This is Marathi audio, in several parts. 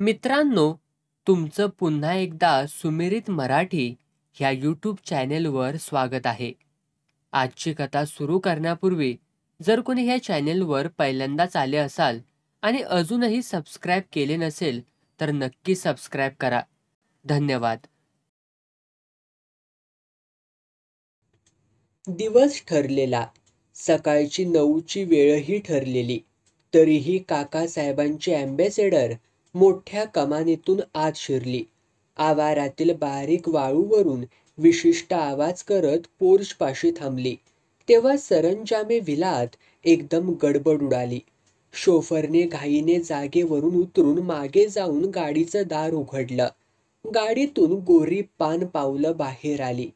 मित्रांनो, तुमचं पुन्हा एकदा सुमिरित मराठी ह्या यूट्यूब चॅनेलवर स्वागत आहे. आजची कथा सुरू करण्यापूर्वी जर कोणी ह्या चॅनेलवर पहिल्यांदाच आले असाल आणि अजूनही सबस्क्राईब केले नसेल तर नक्की सबस्क्राईब करा. धन्यवाद. दिवस ठरलेला. सकाळची 9ची वेळही ठरलेली. तरीही काकासाहेबांची अँबॅसेडर मोठ्या कमानीतून आत शिरली. आवारातील बारीक वाळूवरून विशिष्ट आवाज करत पोर्चपाशी थांबली. तेव्हा सरंजामे विलात एकदम गडबड उडाली. शोफरने घाईने जागेवरून उतरून मागे जाऊन गाडीचं दार उघडलं. गाडीतून गोरी पान पावलं बाहेर आली.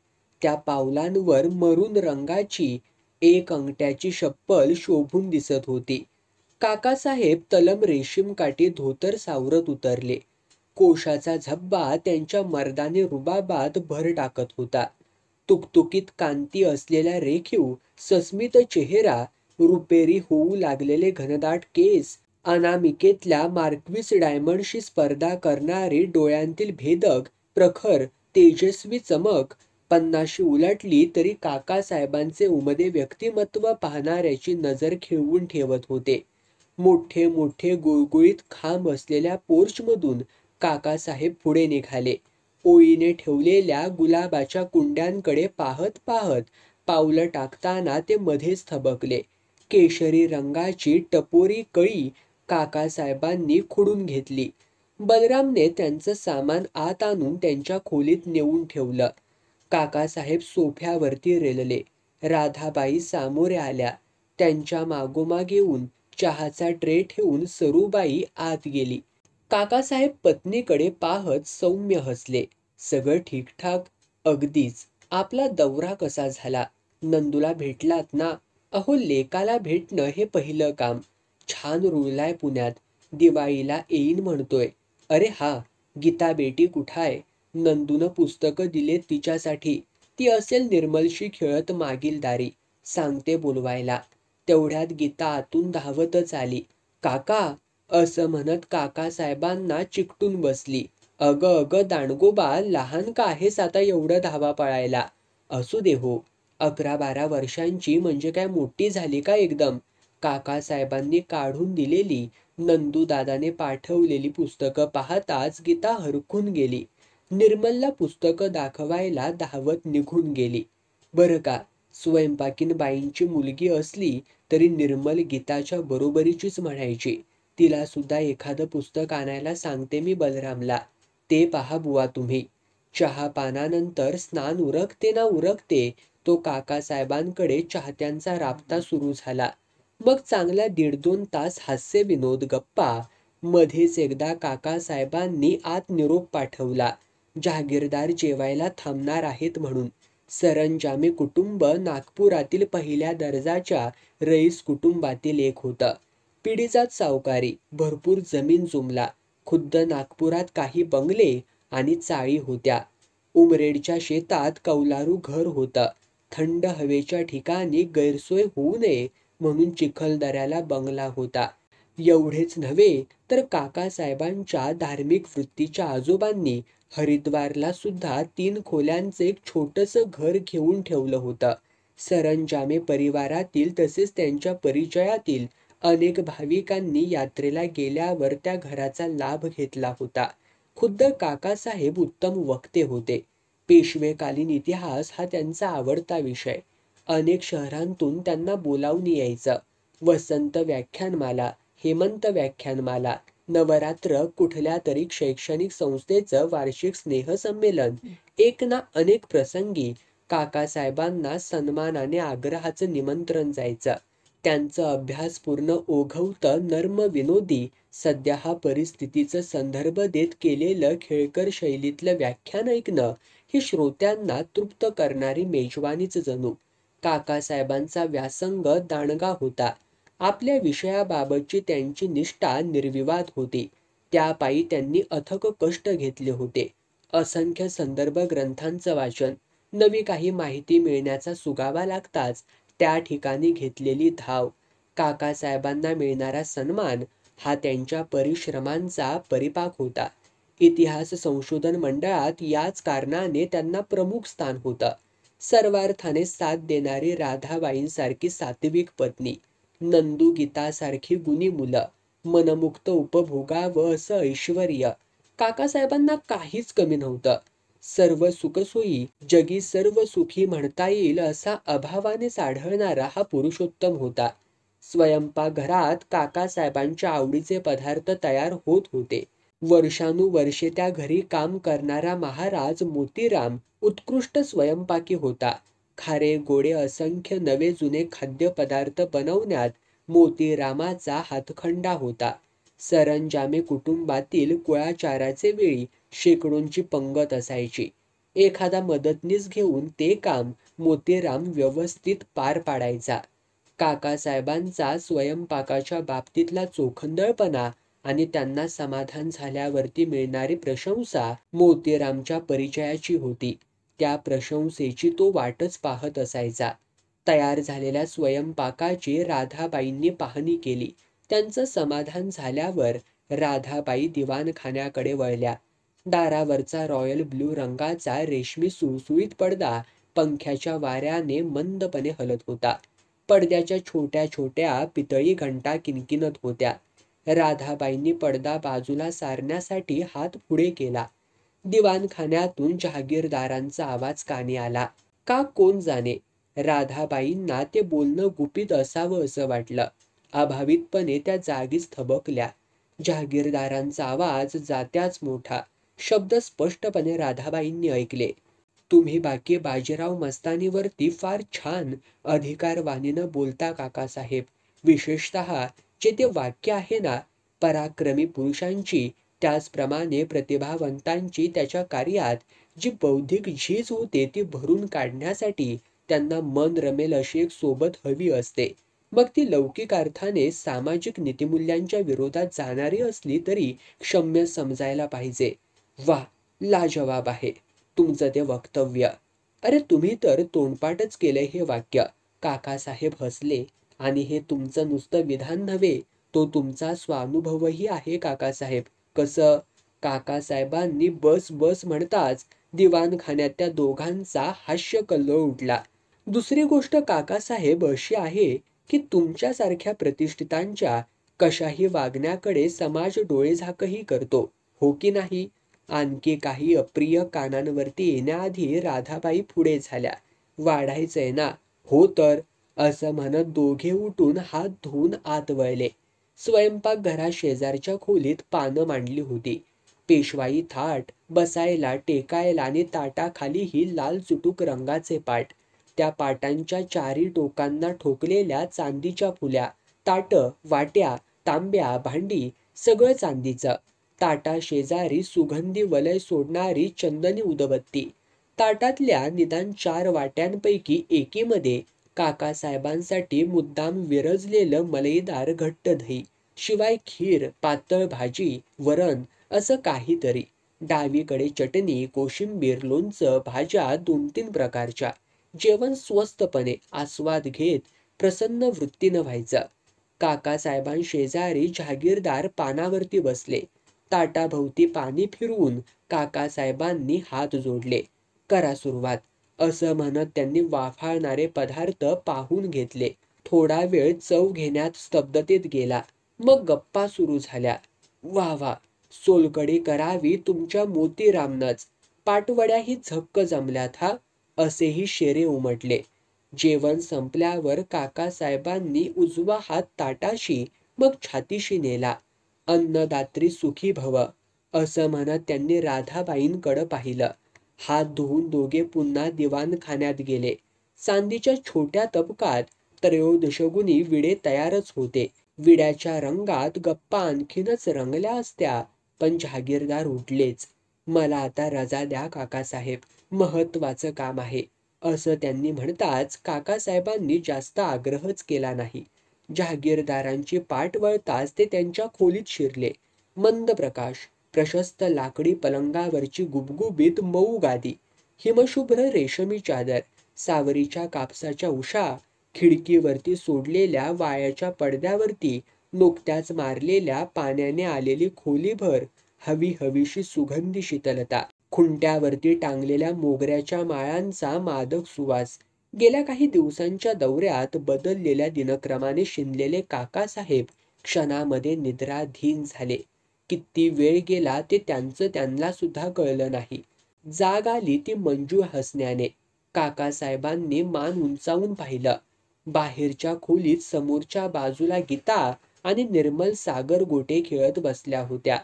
त्या पावलांवर मरून रंगाची एक अंगठ्याची शप्पल शोभून दिसत होती. काकासाहेब तलम रेशीम काठी धोतर सावरत उतरले. कोशाचा झब्बा त्यांच्या मर्दानी रुबाबात भर टाकत होता. तुकतुकीत कांती असलेला रेखीव सस्मित चेहरा, रुपेरी होऊ लागलेले घनदाट केस, अनामिकेतल्या मार्क्विस डायमंडशी स्पर्धा करणारी डोळ्यांतील भेदक प्रखर तेजस्वी चमक, 50शी उलटली तरी काकासाहेबांचे उमदे व्यक्तिमत्व पाहणाऱ्याची नजर खिळवून ठेवत होते. मोठे मोठे गुळगुळीत खांब असलेल्या पोर्चमधून काकासाहेब पुढे निघाले. ओळीने ठेवलेल्या गुलाबाच्या कुंड्यांकडे पाहत पाहत पावलं टाकताना ते मध्येच थबकले. केशरी रंगाची टपोरी कळी काकासाहेबांनी खुडून घेतली. बलरामने त्यांचं सामान आत आणून त्यांच्या खोलीत नेऊन ठेवलं. काकासाहेब सोफ्यावरती रेलले. राधाबाई सामोरे आल्या. त्यांच्या मागोमाग येऊन चहाचा ट्रे ठेवून सरूबाई आत गेली. काकासाहेब पत्नीकडे पाहत सौम्य हसले. सगळं ठीकठाक? अगदीच. आपला दौरा कसा झाला? नंदूला भेटलात ना? अहो, लेकाला भेटणं हे पहिलं काम. छान रुळलाय पुण्यात. दिवाळीला येईन म्हणतोय. अरे हा, गीता बेटी कुठाय? नंदूनं पुस्तकं दिलेत तिच्यासाठी. ती असेल निर्मलशी खेळत मागील दारी. सांगते बोलवायला. तेवढ्यात गीता आतून धावतच आली. काका, असं म्हणत काकासाहेबांना चिकटून बसली. अगं अगं दांडगोबा, लहान का आहेस आता एवढं धावा पळायला? असू दे हो. 11-12 वर्षांची म्हणजे काय मोठी झाली का एकदम? काकासाहेबांनी काढून दिलेली, नंदूदादाने पाठवलेली पुस्तकं पाहताच गीता हरखून गेली. निर्मलला पुस्तकं दाखवायला धावत निघून गेली. बरं का, स्वयंपाकीन बाईंची मुलगी असली तरी निर्मल गीताच्या बरोबरीचीच म्हणायची. तिला सुद्धा एखादं पुस्तक आणायला सांगते मी बलरामला. ते पहा बुवा तुम्ही. चहा पानानंतर स्नान उरकते ना उरकते तो काकासाहेबांकडे चाहत्यांचा राबता सुरू झाला. मग चांगला 1.5-2 तास हास्य विनोद गप्पा. मध्येच एकदा काकासाहेबांनी आत निरोप पाठवला. जहागीरदार जेवायला थांबणार आहेत म्हणून. सरंजामे कुटुंब नागपुरातील पहिल्या दर्जाच्या रईस कुटुंबातील एक होतं. पिढीजात सावकारी, भरपूर जमीन जुमला. खुद्द नागपुरात काही बंगले आणि चाळी होत्या. उमरेडच्या शेतात कौलारू घर होतं. थंड हवेच्या ठिकाणी गैरसोय होऊ नये म्हणून चिखलदऱ्याला बंगला होता. एवढेच नव्हे तर काकासाहेबांच्या धार्मिक वृत्तीच्या आजोबांनी हरिद्वारला सुद्धा 3 खोल्यांचं एक छोटंसं घर घेऊन ठेवलं होतं. सरंजामे परिवारातील तसेच त्यांच्या परिचयातील अनेक भाविकांनी यात्रेला गेल्यावर त्या घराचा लाभ घेतला होता. खुद्द काकासाहेब उत्तम वक्ते होते. पेशवेकालीन इतिहास हा त्यांचा आवडता विषय. अनेक शहरांतून त्यांना बोलावून यायचं. वसंत व्याख्यानमाला, हेमंत व्याख्यानमाला, नवरात्र, कुठल्या तरी शैक्षणिक संस्थेचं वार्षिक स्नेहसंमेलन, एक ना अनेक प्रसंगी काकासाहेबांना सन्मानाने आग्रहाचं निमंत्रण जायचं. त्यांचं अभ्यासपूर्ण ओघवतं नर्म विनोदी, सध्या हा परिस्थितीचं संदर्भ देत केलेलं खेळकर शैलीतलं व्याख्यान ऐकणं ही श्रोत्यांना तृप्त करणारी मेजवानीच जणू. काकासाहेबांचा व्यासंग दांडगा होता. आपल्या विषयाबाबतची त्यांची निष्ठा निर्विवाद होती. त्यापायी त्यांनी अथक कष्ट घेतले होते. असंख्य संदर्भ ग्रंथांचं वाचन, नवी काही माहिती मिळण्याचा सुगावा लागताच त्या ठिकाणी घेतलेली धाव, काकासाहेबांना मिळणारा सन्मान हा त्यांच्या परिश्रमांचा परिपाक होता. इतिहास संशोधन मंडळात याच कारणाने त्यांना प्रमुख स्थान होतं. सर्वार्थाने साथ देणारी राधाबाईंसारखी सात्विक पत्नी, नंदू गीतासारखी गुणी मुलं, मनमुक्त उपभोगावं असं ऐश्वर्य, काकासाहेबांना काहीच कमी नव्हतं. सर्व सुखसोयी, जगी सर्व सुखी म्हणता येईल असा अभावानेच आढळणारा हा पुरुषोत्तम होता. स्वयंपाकघरात काकासाहेबांच्या आवडीचे पदार्थ तयार होत होते. वर्षानुवर्षे त्या घरी काम करणारा महाराज मोतीराम उत्कृष्ट स्वयंपाकी होता. खारे गोडे असंख्य नवे जुने खाद्यपदार्थ बनवण्यात मोतीरामाचा हातखंडा होता. सरंजामे कुटुंबातील कुळाचाराचे वेळी शेकडोंची पंगत असायची. एखादा मदतनीस घेऊन ते काम मोतीराम व्यवस्थित पार पाडायचा. काकासाहेबांचा स्वयंपाकाच्या बाबतीतला चोखंदळपणा आणि त्यांना समाधान झाल्यावरती मिळणारी प्रशंसा मोतीरामच्या परिचयाची होती. त्या प्रशंसेची तो वाटच पाहत असायचा. तयार झालेल्या स्वयंपाकाची राधाबाईंनी पाहणी केली. त्यांचं समाधान झाल्यावर राधाबाई दिवाणखान्याकडे वळल्या. दारावरचा रॉयल ब्लू रंगाचा रेशमी सुळसुळीत पडदा पंख्याच्या वाऱ्याने मंदपणे हलत होता. पडद्याच्या छोट्या छोट्या पितळी घंटा किणकिणत होत्या. राधाबाईंनी पडदा बाजूला सारण्यासाठी हात पुढे केला. दिवाणखान्यातून जहागीरदारांचा आवाज कानी आला. का कोण जाणे, राधाबाईंना ते बोलणं गुपित असावं असं वाटलं. अभावितपणे त्या जागीच थबकल्या. जहागीरदारांचा आवाज जात्याच मोठा. शब्द स्पष्टपणे राधाबाईंनी ऐकले. तुम्ही बाकी बाजीराव मस्तानीवरती फार छान अधिकारवाणीनं बोलता काकासाहेब. विशेषतः जे ते वाक्य आहे ना, पराक्रमी पुरुषांची त्याचप्रमाणे प्रतिभावंतांची त्याच्या कार्यात जी बौद्धिक झीज होते ती भरून काढण्यासाठी त्यांना मन रमेल अशी एक सोबत हवी असते. मग ती लौकिक अर्थाने सामाजिक नीतिमूल्यांच्या विरोधात जाणारी असली तरी क्षम्य समजायला पाहिजे. वा, लाजवाब आहे तुमचं ते वक्तव्य. अरे तुम्ही तर तोंडपाठच केलंय हे वाक्य. काकासाहेब हसले. आणि हे तुमचं नुसतं विधान नव्हे, तो तुमचा स्वानुभवही आहे काकासाहेब. कसं? काकासाहेबांनी बस बस म्हणताच दिवाणखान्यात त्या दोघांचा हास्य कल्लोळ उठला. दुसरी गोष्ट काकासाहेब अशी आहे की तुमच्यासारख्या प्रतिष्ठितांच्या कशाही वागण्याकडे समाज डोळेझाकही करतो, हो की नाही? आणखी काही अप्रिय कानांवरती येण्याआधी राधाबाई पुढे झाल्या. वाढायचंय ना? हो तर, असं म्हणत दोघे उठून हात धुवून आत वळले. स्वयंपाकघरा शेजारच्या खोलीत पानं मांडली होती. पेशवाई थाट, बसायला, टेकायला आणि ताटाखालीही लाल चुटूक रंगाचे पाट. त्या पाटांच्या चारी टोकांना ठोकलेल्या चांदीच्या फुल्या, ताटं, वाट्या, तांब्या, भांडी सगळं चांदीचं. ताटा शेजारी सुगंधी वलय सोडणारी चंदनी उदबत्ती. ताटातल्या निदान 4 वाट्यांपैकी एकीमध्ये काकासाहेबांसाठी मुद्दाम विरजलेलं मलईदार घट्ट दही, शिवाय खीर, पातळ भाजी, वरण असं काहीतरी. डावीकडे चटणी, कोशिंबीर, लोणचं, भाज्या 2-3 प्रकारच्या. जेवण स्वस्तपणे आस्वाद घेत प्रसन्न वृत्तीनं व्हायचं. काकासाहेबांशेजारी जहागीरदार पानावरती बसले. ताटाभोवती पाणी फिरवून काकासाहेबांनी हात जोडले. करा सुरुवात, असं म्हणत त्यांनी वाफाळणारे पदार्थ पाहून घेतले. थोडा वेळ चव घेण्यात स्तब्धतेत गेला. मग गप्पा सुरू झाल्या. वा वा, सोलकढी करावी तुमच्या मोतीरामनंच. पाटवड्याही झक्क जमल्यात हा, असेही शेरे उमटले. जेवण संपल्यावर काकासाहेबांनी उजवा हात ताटाशी मग छातीशी नेला. अन्नदात्री सुखी भव, असं म्हणत त्यांनी राधाबाईंकडं पाहिलं. हात धुवून दोघे पुन्हा दिवाणखान्यात गेले. चांदीच्या छोट्या तबकात त्रयोदशगुणी विडे तयारच होते. विड्याच्या रंगात गप्पा आणखीनच रंगल्या असत्या, पण जहागीरदार उठलेच. मला आता रजा द्या काकासाहेब, महत्वाचं काम आहे, असं त्यांनी म्हणताच काकासाहेबांनी जास्त आग्रहच केला नाही. जहागीरदारांची पाठ वळताच ते त्यांच्या खोलीत शिरले. मंद प्रकाश, प्रशस्त लाकडी पलंगावरची गुबगुबीत मऊ गादी, हिमशुभ्र रेशमी चादर, सावरीच्या कापसाच्या उशा, खिडकीवरती सोडलेल्या वाळ्याच्या पडद्यावरती नुकत्याच मारलेल्या पाण्याने आलेली खोलीभर हवी हवीशी सुगंधी शीतलता, खुंट्यावरती टांगलेल्या मोगऱ्याच्या माळांचा मादक सुवास, गेल्या काही दिवसांच्या दौऱ्यात बदललेल्या दिनक्रमाने शिनलेले काकासाहेब क्षणामध्ये निद्राधीन झाले. किती वेळ गेला ते त्यांचं त्यांना सुद्धा कळलं नाही. जाग आली ती मंजू हसण्याने. काकासाहेबांनी मान उंचावून पाहिलं. बाहेरच्या खोलीत समोरच्या बाजूला गीता आणि निर्मल सागर गोटे खेळत बसल्या होत्या.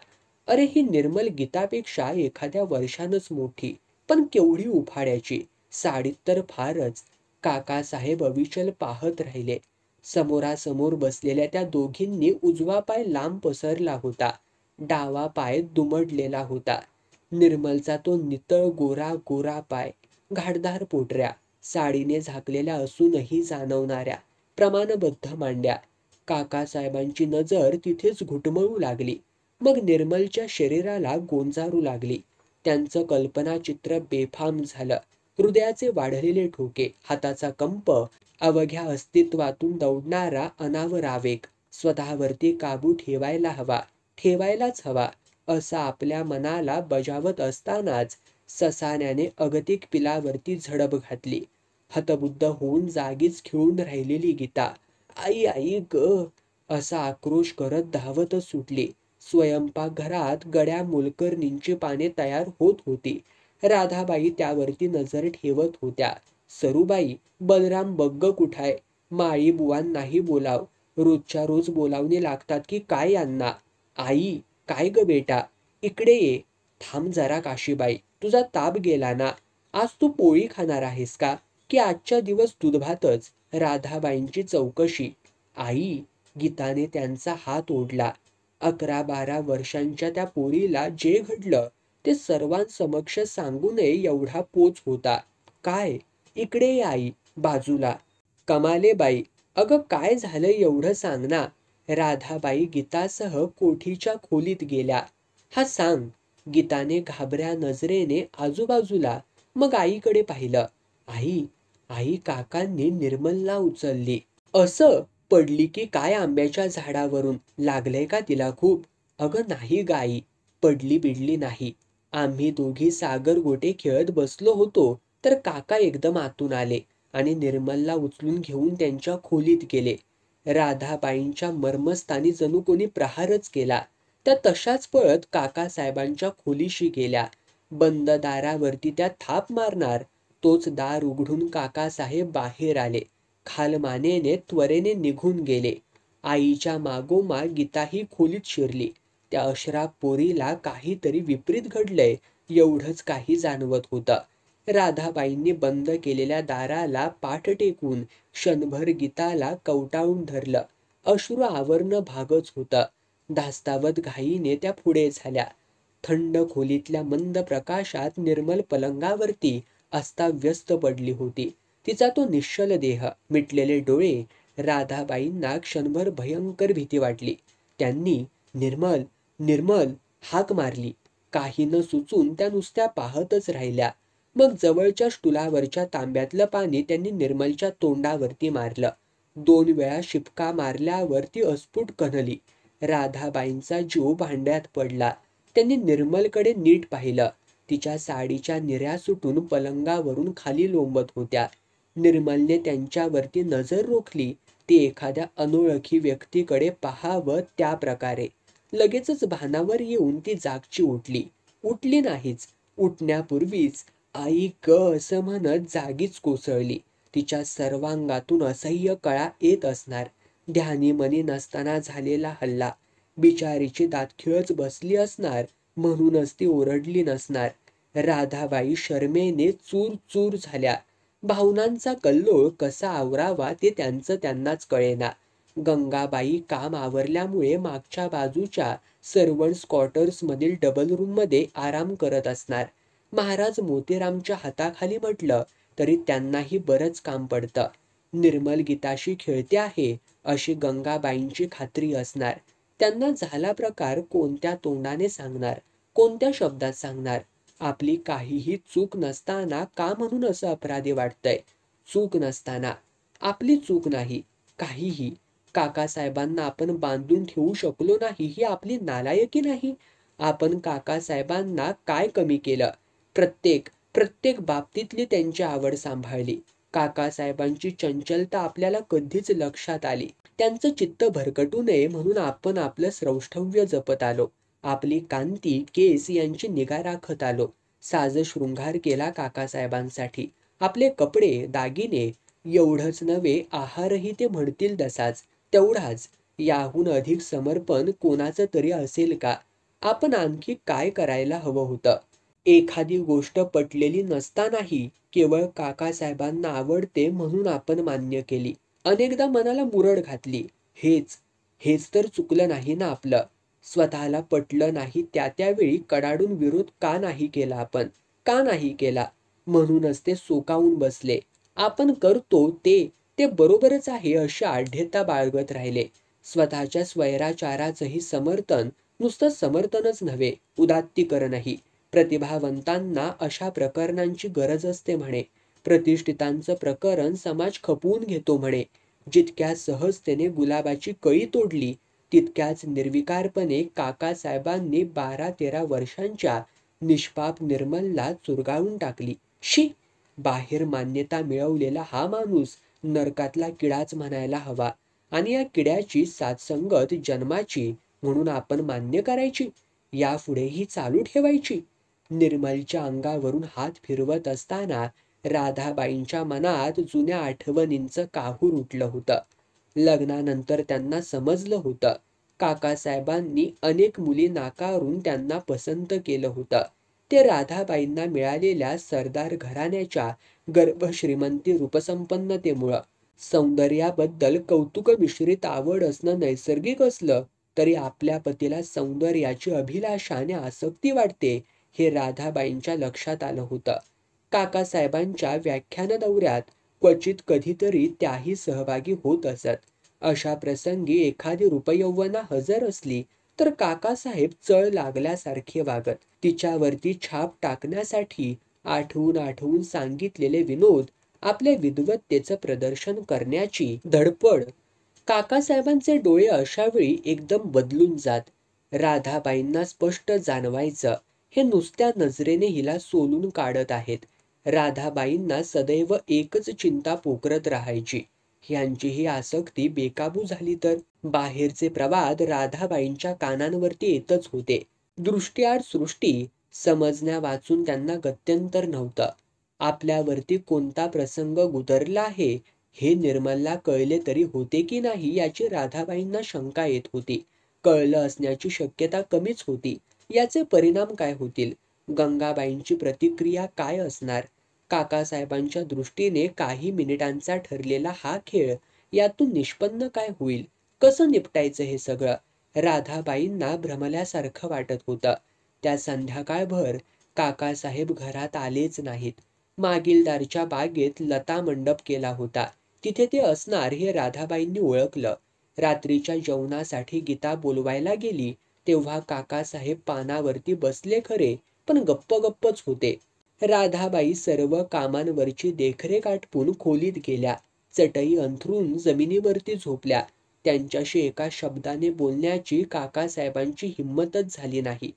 अरे, ही निर्मल गीतापेक्षा एखाद्या वर्षानच मोठी, पण केवढी उफाड्याची. साडीत तर फारच. काकासाहेब अविचल पाहत राहिले. समोरासमोर बसलेल्या त्या दोघींनी उजवा पाय लांब पसरला होता, डावा पाय दुमडलेला होता. निर्मलचा तो नितळ गोरा गोरा पाय, घाटदार पोटऱ्या, साडीने झाकलेल्या असूनही जाणवणाऱ्या प्रमाणबद्ध मांड्या. काकासाहेबांची नजर तिथेच घुटमळू लागली, मग निर्मलच्या शरीराला गोंजारू लागली. त्यांचं कल्पनाचित्र बेफाम झालं. हृदयाचे वाढलेले ठोके, हाताचा कंप, अवघ्या अस्तित्वातून दौडणारा अनावर आवेग. स्वतःवरती काबू ठेवायला हवा, ठेवायलाच हवा, असं आपल्या मनाला बजावत असतानाच ससाण्याने अगतिक पिलावरती झडप घातली. हतबुद्ध होऊन जागीच खिळून राहिलेली गीता आई आई ग असा आक्रोश करत धावतच सुटली. स्वयंपाकघरात गड्या मोलकरणींची पाने तयार होत होती. राधाबाई त्यावरती नजर ठेवत होत्या. सरूबाई, बलराम बग्ग कुठाय? माळी बुवांनाही बोलाव. रोजच्या रोज बोलावणे लागतात की काय यांना? आई, काय ग बेटा, इकडे ये. थांब जरा काशीबाई, तुझा ताप गेला ना? आज तू पोळी खाणार आहेस का, की आजच्या दिवस दूधभातच? राधाबाईंची चौकशी. आई, गीताने त्यांचा हात ओढला. 11-12 वर्षांच्या त्या पोरीला जे घडलं ते सर्वांसमक्ष सांगू नये एवढा पोच होता. काय? इकडे ये आई, बाजूला. कमाले बाई, अगं काय झालं एवढं सांग ना. राधाबाई गीतासह कोठीच्या खोलीत गेल्या. हा सांग. गीताने घाबऱ्या नजरेने आजूबाजूला, मग आईकडे पाहिलं. आई, आई, काकांनी निर्मलला उचलली. असं? पडली की काय आंब्याच्या झाडावरून? लागलंय का तिला खूप? अगं नाही ग आई, पडली बिडली नाही. आम्ही दोघी सागर गोटे खेळत बसलो होतो तर काका एकदम आतून आले आणि निर्मलला उचलून घेऊन त्यांच्या खोलीत गेले. राधाबाईंच्या मर्मस्थानी जणू कोणी प्रहारच केला. त्या तशाच पळत काकासाहेबांच्या खोलीशी गेल्या. बंद दारावरती त्या थाप मारणार, तोच दार उघडून काकासाहेब बाहेर आले. खालमानेने त्वरेने निघून गेले. आईच्या मागोमाग गीताही खोलीत शिरली. त्या अश्राप पोरीला काहीतरी विपरीत घडलंय एवढंच काही जाणवत होतं. राधाबाईंनी बंद केलेल्या दाराला पाठ टेकून क्षणभर गीताला कवटाळून धरलं. अश्रू आवरणं भागच होतं. धास्तावत घाईने त्या पुढे झाल्या. थंड खोलीतल्या मंद प्रकाशात निर्मल पलंगावरती अस्ताव्यस्त पडली होती. तिचा तो निश्चल देह, मिटलेले डोळे. राधाबाईंना क्षणभर भयंकर भीती वाटली. त्यांनी निर्मल, निर्मल हाक मारली. काही न सुचून त्या नुसत्या पाहतच राहिल्या. मग जवळच्या स्टुलावरच्या तांब्यातलं पाणी त्यांनी निर्मलच्या तोंडावरती मारलं. 2 वेळा शिपका मारल्यावर ती अस्फुट कणली. राधाबाईंचा जीव भांड्यात पडला. त्यांनी निर्मलकडे नीट पाहिलं. तिच्या साडीच्या निऱ्या सुटून पलंगावरून खाली लोंबत होत्या. निर्मलने त्यांच्यावरती नजर रोखली. ती एखाद्या अनोळखी व्यक्तीकडे पाहावं त्या प्रकारे. लगेचच भानावर येऊन ती जागची उठली. उठली नाहीच, उठण्यापूर्वीच आई ग असं म्हणत जागीच कोसळली. तिच्या सर्वांगातून असह्य कळा येत असणार. ध्यानीमनी नसताना झालेला हल्ला. बिचारीची दातखिळच बसली असणार म्हणूनच ती ओरडली नसणार. राधाबाई शरमेने चूर चूर झाल्या. भावनांचा कल्लोळ कसा आवरावा ते त्यांचं त्यांनाच कळेना. गंगाबाई काम आवरल्यामुळे मागच्या बाजूच्या सर्वंट्स क्वार्टर्स मधील डबल रूम मध्ये आराम करत असणार. महाराज मोतीरामच्या हाताखाली म्हटलं तरी त्यांनाही बरंच काम पडतं. निर्मल गीताशी खेळते आहे अशी गंगाबाईंची खात्री असणार. त्यांना झाला प्रकार कोणत्या तोंडाने सांगणार, कोणत्या शब्दात सांगणार? आपली काहीही चूक नसताना का म्हणून असं अपराधी वाटतंय? चूक नसताना, आपली चूक नाही, काहीही काकासाहेबांना आपण बांधून ठेवू शकलो नाही ही आपली नालायकी नाही. आपण काकासाहेबांना काय कमी केलं? प्रत्येक बाबतीतली त्यांची आवड सांभाळली. काकासाहेबांची चंचलता आपल्याला कधीच लक्षात आली. त्यांचं चित्त भरकटू नये म्हणून आपण आपलं श्रौष्ठव्य जपत आलो. आपली कांती, केस यांची निगा राखत आलो. साज शृंगार केला काकासाहेबांसाठी. आपले कपडे, दागिने एवढंच नव्हे, आहारही ते म्हणतील तसाच, तेवढाच. याहून अधिक समर्पण कोणाचं तरी असेल का? आपण आणखी काय करायला हवं होतं? एखादी गोष्ट पटलेली नसतानाही केवळ काकासाहेबांना आवडते म्हणून आपण मान्य केली. अनेकदा मनाला मुरड घातली. हेच तर चुकलं नाही ना आपलं? स्वतःला पटलं नाही त्यावेळी कडाडून विरोध का नाही केला आपण? का नाही केला? म्हणूनच ते सोकावून बसले. आपण करतो ते बरोबरच आहे अशी आढ्यता बाळगत राहिले. स्वतःच्या स्वैराचाराचंही समर्थन, नुसतं समर्थनच नव्हे, उदात्तीकरणही. प्रतिभावंतांना अशा प्रकरणांची गरज असते म्हणे. प्रतिष्ठितांचं प्रकरण समाज खपवून घेतो म्हणे. जितक्या सहजतेने गुलाबाची कळी तोडली, तितक्याच निर्विकारपणे काकासाहेबांनी 12-13 वर्षांच्या निष्पाप निर्मलला चुरगाळून टाकली. शी! बाहेर मान्यता मिळवलेला हा माणूस नरकातला किडाच म्हणायला हवा. आणि या किड्याची साथसंगत जन्माची म्हणून आपण मान्य करायची? यापुढेही चालू ठेवायची? निर्मलच्या अंगावरून हात फिरवत असताना राधाबाईंच्या मनात जुन्या आठवणींचं काहूर उठलं होतं. लग्नानंतर त्यांना समजलं होतं, काकासाहेबांनी अनेक मुली नाकारून त्यांना पसंत केलं होतं. ते राधाबाईंना मिळालेल्या सरदार घराण्याच्या गर्भश्रीमंती रूपसंपन्नतेमुळं. सौंदर्याबद्दल कौतुक मिश्रित आवड असणं नैसर्गिक असलं तरी आपल्या पतीला सौंदर्याची अभिलाषा आणि आसक्ती वाटते हे राधाबाईंच्या लक्षात आलं होतं. काकासाहेबांच्या व्याख्यान दौऱ्यात क्वचित कधीतरी त्याही सहभागी होत असत. अशा प्रसंगी एखादी रूपयौवना हजर असली तर काकासाहेब चळ लागल्यासारखे वागत. तिच्यावरती छाप टाकण्यासाठी आठवून सांगितलेले विनोद, आपल्या विद्वत्तेचं प्रदर्शन करण्याची धडपड. काकासाहेबांचे डोळे अशावेळी एकदम बदलून जात. राधाबाईंना स्पष्ट जाणवायचं, हे नुसत्या नजरेने हिला सोलून काढत आहेत. राधाबाईंना सदैव एकच चिंता पोखरत राहायची, यांची ही आसक्ती बेकाबू झाली तर? बाहेरचे प्रवाद राधाबाईंच्या कानांवरती येतच होते. दृष्टीआड सृष्टी समजण्या वाचून त्यांना गत्यंतर नव्हतं. आपल्यावरती कोणता प्रसंग गुदरला आहे हे निर्मलला कळले तरी होते की नाही याची राधाबाईंना शंका येत होती. कळलं असण्याची शक्यता कमीच होती. याचे परिणाम काय होतील? गंगाबाईंची प्रतिक्रिया काय असणार? काकासाहेबांच्या दृष्टीने काही मिनिटांचा ठरलेला हा खेळ, यातून निष्पन्न काय होईल? कसं निपटायचं हे सगळं? राधाबाईंना भ्रमल्यासारखं वाटत होतं. त्या संध्याकाळभर काकासाहेब घरात आलेच नाहीत. मागील दारच्या बागेत लता मंडप केला होता, तिथे ते असणार हे राधाबाईंनी ओळखलं. रात्रीच्या जेवणासाठी गीता बोलवायला गेली तेव्हा काकासाहेब पानावरती बसले खरे, पण गप्पच होते. राधाबाई सर्व कामांवरची देखरेख आटपून खोलीत गेल्या. चटई अंथरून जमिनीवरती झोपल्या. त्यांच्याशी एका शब्दाने बोलण्याची काकासाहेबांची हिंमतच झाली नाही.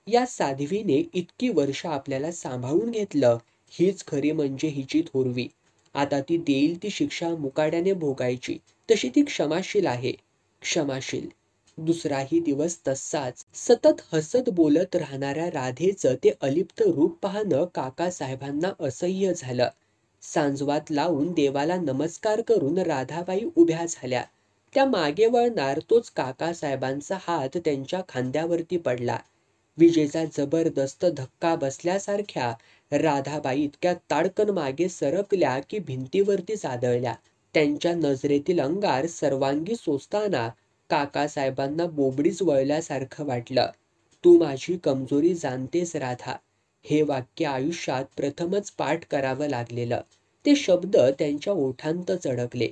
या साध्वीने इतकी वर्ष आपल्याला सांभाळून घेतलं, हीच खरी म्हणजे हिची थोरवी. आता ती देईल ती शिक्षा मुकाट्याने भोगायची. तशी ती क्षमाशील आहे. क्षमाशील. दुसराही दिवस तसाच. सतत हसत बोलत राहणाऱ्या राधेचं ते अलिप्त रूप पाहणं काकासाहेबांना असह्य झालं. सांजवात लावून देवाला नमस्कार करून राधाबाई उभ्या झाल्या. त्या मागे वळणार तोच काकासाहेबांचा हात त्यांच्या खांद्यावरती पडला. विजेचा जबरदस्त धक्का बसल्यासारख्या राधाबाई इतक्या ताडकन मागे सरकल्या की भिंतीवरतीच आदळल्या. त्यांच्या नजरेतील अंगार सर्वांगी सोसताना काकासाहेबांना बोबडीच वळल्यासारखं वाटलं. तू माझी कमजोरी जाणतेस राधा. हे वाक्य आयुष्यात प्रथमच पाठ करावं लागलेलं. ते शब्द त्यांच्या ओठांतच अडकले.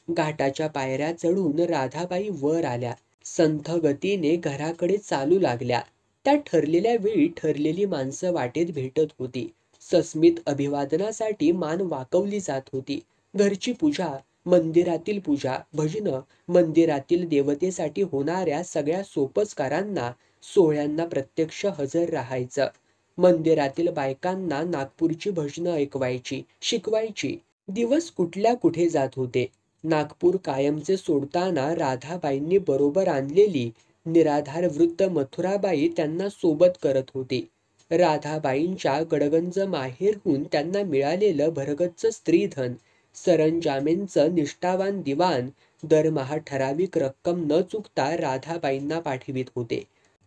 घाटाच्या पायऱ्या चढून राधाबाई वर आल्या. संथ गतीने घराकडे चालू लागल्या. त्या ठरलेल्या वेळी ठरलेली माणसं वाटेत भेटत होती. सस्मित अभिवादनासाठी मान वाकवली जात होती. घरची पूजा, मंदिरातील पूजा, भजनं, मंदिरातील देवतेसाठी होणाऱ्या सगळ्या सोपस्कारांना, सोहळ्यांना प्रत्यक्ष हजर राहायचं. मंदिरातील बायकांना नागपूरची भजनं ऐकवायची, शिकवायची. दिवस कुठल्या कुठे जात होते. नागपूर कायमचे सोडताना राधाबाईंनी बरोबर आणलेली निराधार वृद्ध मथुराबाई त्यांना सोबत करत होती. राधाबाईंच्या गडगंज माहेरहून त्यांना मिळालेलं भरगच्च स्त्रीधन, सरंजामेंचं निष्ठावान दिवाण दरमहा ठराविक रक्कम न चुकता राधाबाईंना पाठवित होते.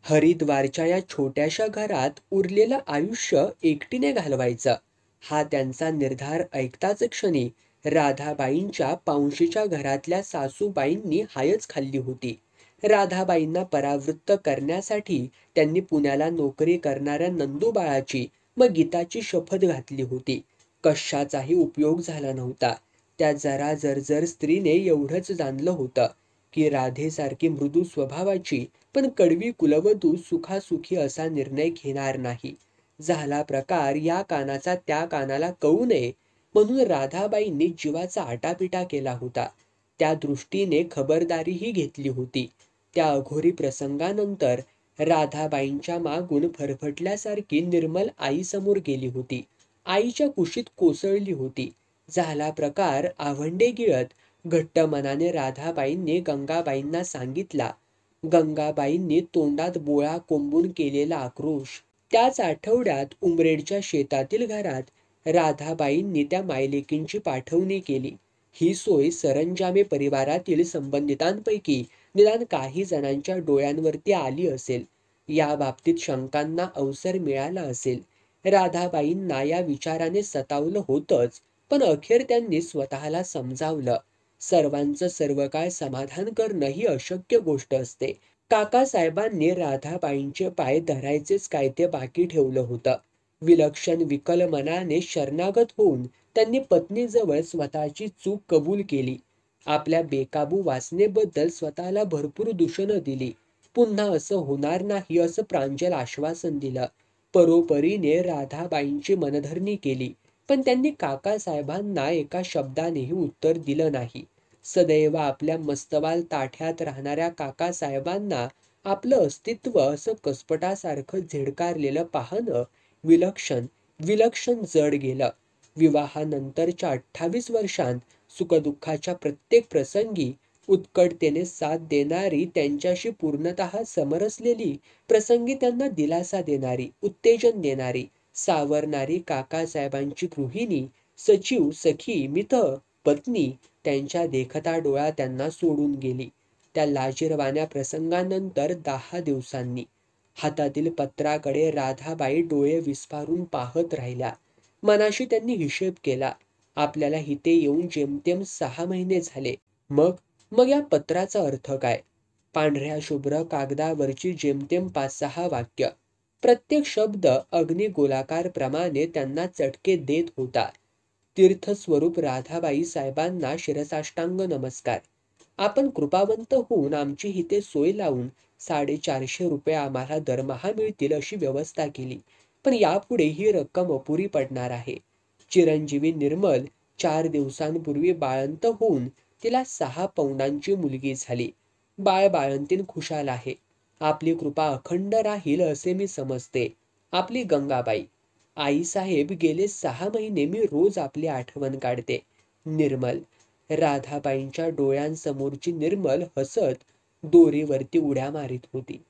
हरिद्वारच्या या छोट्याशा घरात उरलेलं आयुष्य एकटीने घालवायचं, हा त्यांचा निर्धार ऐकताच क्षणी राधाबाईंच्या पावशीच्या घरातल्या सासूबाईंनी हायच खाल्ली होती. राधाबाईंना परावृत्त करण्यासाठी त्यांनी पुण्याला नोकरी करणाऱ्या नंदूबाळाची मग गीताची शपथ घातली होती. कशाचाही उपयोग झाला नव्हता. त्या जरा जर्जर स्त्रीने एवढंच जाणलं होतं की राधेसारखी मृदू स्वभावाची पण कडवी कुलवधू सुखासुखी असा निर्णय घेणार नाही. झाला प्रकार या कानाचा त्या कानाला कळू नये म्हणून राधाबाईंनी जीवाचा आटापिटा केला होता. त्या दृष्टीने खबरदारीही घेतली होती. त्या अघोरी प्रसंगानंतर राधाबाईंच्या मागून फरफटल्यासारखी निर्मल आईसमोर गेली होती. आईच्या कुशीत कोसळली होती. झाला प्रकार आवंडे गिळत घट्ट मनाने राधाबाईंनी गंगाबाईंना सांगितला. गंगाबाईंनी तोंडात बोळा कोंबून केलेला आक्रोश. त्याच आठवड्यात उमरेडच्या शेतातील घरात राधाबाईंनी त्या मायलेकींची पाठवणी केली. ही सोय सरंजामे परिवारातील संबंधितांपैकी निदान काही जणांच्या डोळ्यांवरती आली असेल. या बाबतीत शंकांना अवसर मिळाला असेल. राधाबाईंना या विचाराने सतावलं होतंच, पण अखेर त्यांनी स्वतःला समजावलं. सर्वांचं सर्व काळ समाधान करणं ही अशक्य गोष्ट असते. काकासाहेबांनी राधाबाईंचे पाय धरायचेच काय ते बाकी ठेवलं होतं. विलक्षण विकल मनाने शरणागत होऊन त्यांनी पत्नीजवळ स्वतःची चूक कबूल केली. आपल्या बेकाबू वासनेबद्दल स्वतःला भरपूर दूषणं दिली. पुन्हा असं होणार नाही असं प्रांजल आश्वासन दिलं. परोपरीने राधाबाईंची मनधरणी केली, पण त्यांनी काकासाहेबांना एका शब्दानेही उत्तर दिलं नाही. सदैव आपल्या मस्तवाल ताठ्यात राहणाऱ्या काकासाहेबांना आपलं अस्तित्व असं कसपटासारखं झिडकारलेलं पाहणं विलक्षण जड गेलं. विवाहानंतरच्या 28 वर्षांत सुखदुःखाच्या प्रत्येक प्रसंगी उत्कटतेने साथ देणारी, त्यांच्याशी पूर्णतः समरसलेली, प्रसंगी त्यांना दिलासा देणारी, उत्तेजन देणारी, सावरणारी काकासाहेबांची गृहिणी, सचिव, सखी, मित्र, पत्नी त्यांच्या देखता डोळा त्यांना सोडून गेली. त्या लाजिरवाण्या प्रसंगानंतर 10 दिवसांनी हातातील पत्राकडे राधाबाई डोळे विस्फारून पाहत राहिल्या. मनाशी त्यांनी हिशेब केला. आपल्याला इथे येऊन जेमतेम 6 महिने झाले. मग या पत्राचा अर्थ काय? पांढऱ्या शुभ्र कागदावरची जेमतेम 5-6 वाक्य. प्रत्येक शब्द अग्निगोलाकार प्रमाणे त्यांना चटके देत होता. तीर्थस्वरूप राधाबाई साहेबांना शिरसाष्टांग नमस्कार. आपण कृपावंत होऊन आमची हिते सोय लावून 450 रुपये आम्हाला दरमहा मिळतील अशी व्यवस्था केली. पण यापुढे ही रक्कम अपुरी पडणार आहे. चिरंजीवी निर्मल 4 दिवसांपूर्वी बाळंत होऊन तिला 6 पौंडांची मुलगी झाली. बाळंतीण खुशाल आहे. आपली कृपा अखंड राहील असे मी समजते. आपली गंगाबाई. आईसाहेब गेले 6 महिने मी रोज आपली आठवण काढते. निर्मल. राधाबाईंच्या डोळ्यांसमोरची निर्मल हसत दोरीवरती उड्या मारित होती.